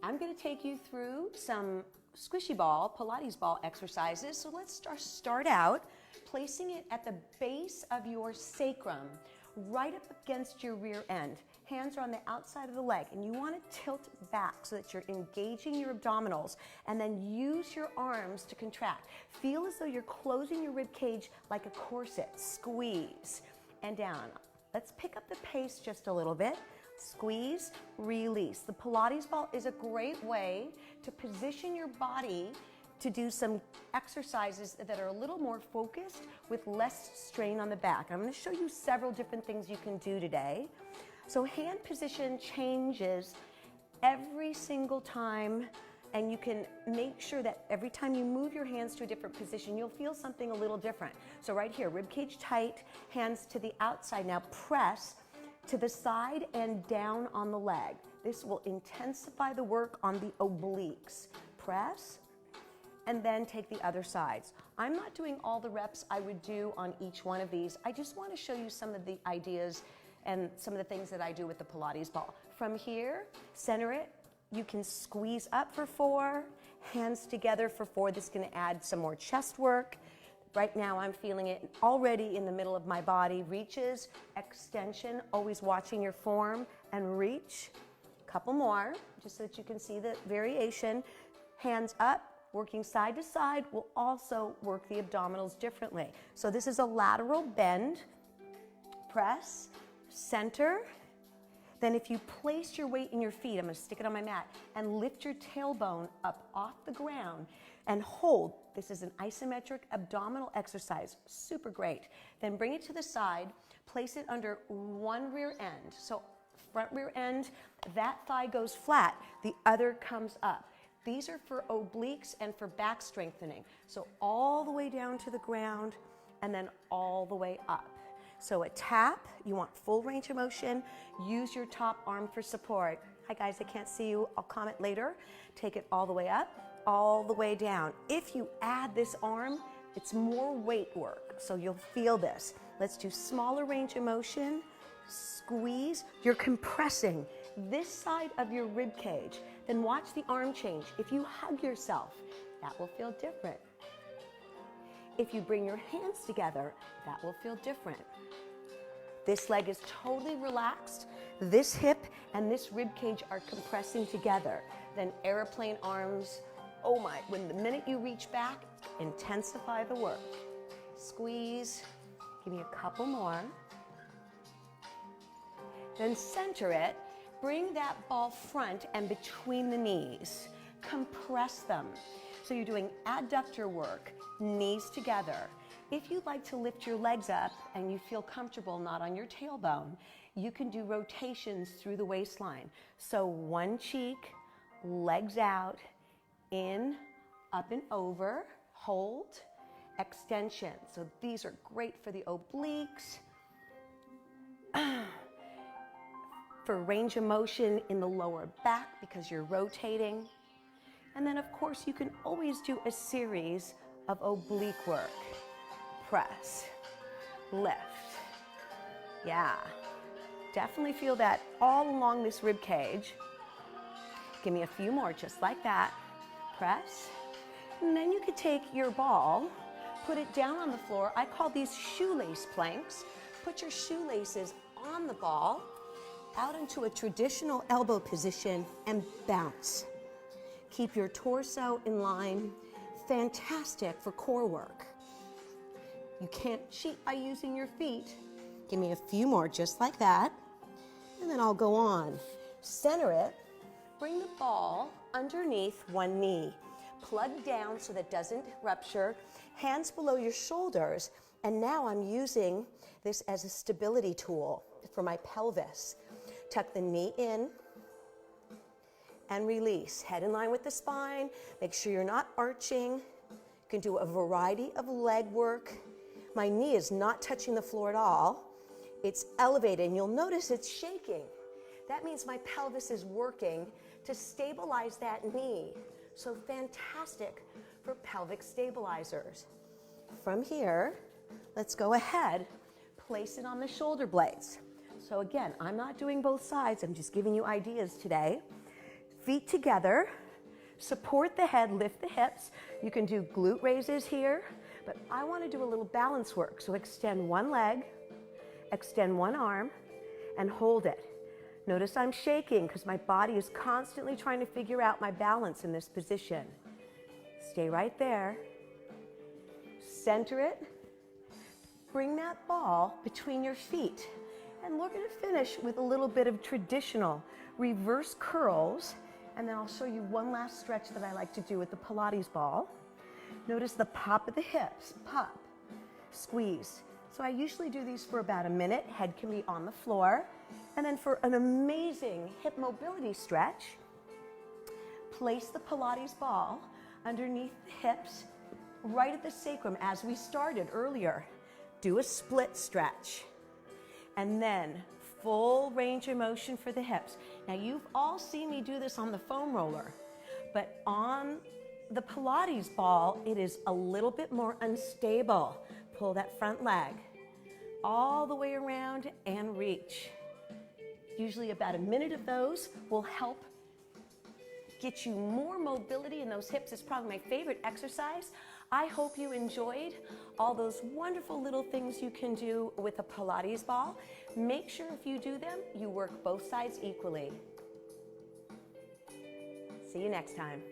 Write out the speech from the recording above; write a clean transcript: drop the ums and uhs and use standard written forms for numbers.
I'm going to take you through some squishy ball, Pilates ball exercises. So let's start out placing it at the base of your sacrum, right up against your rear end. Hands are on the outside of the leg, and you want to tilt back so that you're engaging your abdominals, and then use your arms to contract. Feel as though you're closing your rib cage like a corset. Squeeze and down. Let's pick up the pace just a little bit. Squeeze, release. The Pilates ball is a great way to position your body to do some exercises that are a little more focused with less strain on the back. I'm going to show you several different things you can do today. So hand position changes every single time, and you can make sure that every time you move your hands to a different position, you'll feel something a little different. So right here, rib cage tight, hands to the outside. Now press to the side and down on the leg. This will intensify the work on the obliques. Press, and then take the other sides. I'm not doing all the reps I would do on each one of these. I just want to show you some of the ideas and some of the things that I do with the Pilates ball. From here, center it. You can squeeze up for 4, hands together for 4. This is going to add some more chest work. Right now I'm feeling it already in the middle of my body. Reaches, extension, always watching your form, and reach. Couple more, just so that you can see the variation. Hands up, working side to side will also work the abdominals differently. So this is a lateral bend. Press, center. Then if you place your weight in your feet, I'm going to stick it on my mat, and lift your tailbone up off the ground and hold. This is an isometric abdominal exercise, super great. Then bring it to the side, place it under one rear end. So front rear end, that thigh goes flat, the other comes up. These are for obliques and for back strengthening. So all the way down to the ground and then all the way up. So a tap, you want full range of motion. Use your top arm for support. Hi guys, I can't see you, I'll comment later. Take it all the way up, all the way down. If you add this arm, it's more weight work, so you'll feel this. Let's do smaller range of motion. Squeeze, you're compressing this side of your rib cage. Then watch the arm change. If you hug yourself, that will feel different. If you bring your hands together, that will feel different. This leg is totally relaxed. This hip and this rib cage are compressing together. Then airplane arms. Oh my, when the minute you reach back, intensify the work. Squeeze, give me a couple more. Then center it, bring that ball front and between the knees. Compress them. So you're doing adductor work, knees together. If you'd like to lift your legs up and you feel comfortable not on your tailbone, you can do rotations through the waistline. So one cheek, legs out, in, up and over, hold, extension. So these are great for the obliques, for range of motion in the lower back because you're rotating. And then of course you can always do a series of oblique work. Press, lift. Yeah, definitely feel that all along this rib cage. Give me a few more just like that. Press. And then you could take your ball, put it down on the floor. I call these shoelace planks. Put your shoelaces on the ball, out into a traditional elbow position, and bounce. Keep your torso in line. Fantastic for core work. You can't cheat by using your feet. Give me a few more just like that. And then I'll go on. Center it. Bring the ball underneath one knee. Plug down so that it doesn't rupture. Hands below your shoulders. And now I'm using this as a stability tool for my pelvis. Tuck the knee in and release. Head in line with the spine. Make sure you're not arching. You can do a variety of leg work. My knee is not touching the floor at all. It's elevated, and you'll notice it's shaking. That means my pelvis is working to stabilize that knee. So fantastic for pelvic stabilizers. From here, let's go ahead, place it on the shoulder blades. So again, I'm not doing both sides, I'm just giving you ideas today. Feet together, support the head, lift the hips. You can do glute raises here, but I want to do a little balance work. So extend one leg, extend one arm, and hold it. Notice I'm shaking because my body is constantly trying to figure out my balance in this position. Stay right there. Center it. Bring that ball between your feet. And we're going to finish with a little bit of traditional reverse curls. And then I'll show you one last stretch that I like to do with the Pilates ball. Notice the pop of the hips. Pop, squeeze. So I usually do these for about a minute. Head can be on the floor. And then for an amazing hip mobility stretch, place the Pilates ball underneath the hips, right at the sacrum as we started earlier. Do a split stretch. And then full range of motion for the hips. Now you've all seen me do this on the foam roller, but on the Pilates ball, it is a little bit more unstable. Pull that front leg all the way around and reach. Usually about a minute of those will help get you more mobility in those hips. It's probably my favorite exercise. I hope you enjoyed all those wonderful little things you can do with a Pilates ball. Make sure if you do them, you work both sides equally. See you next time.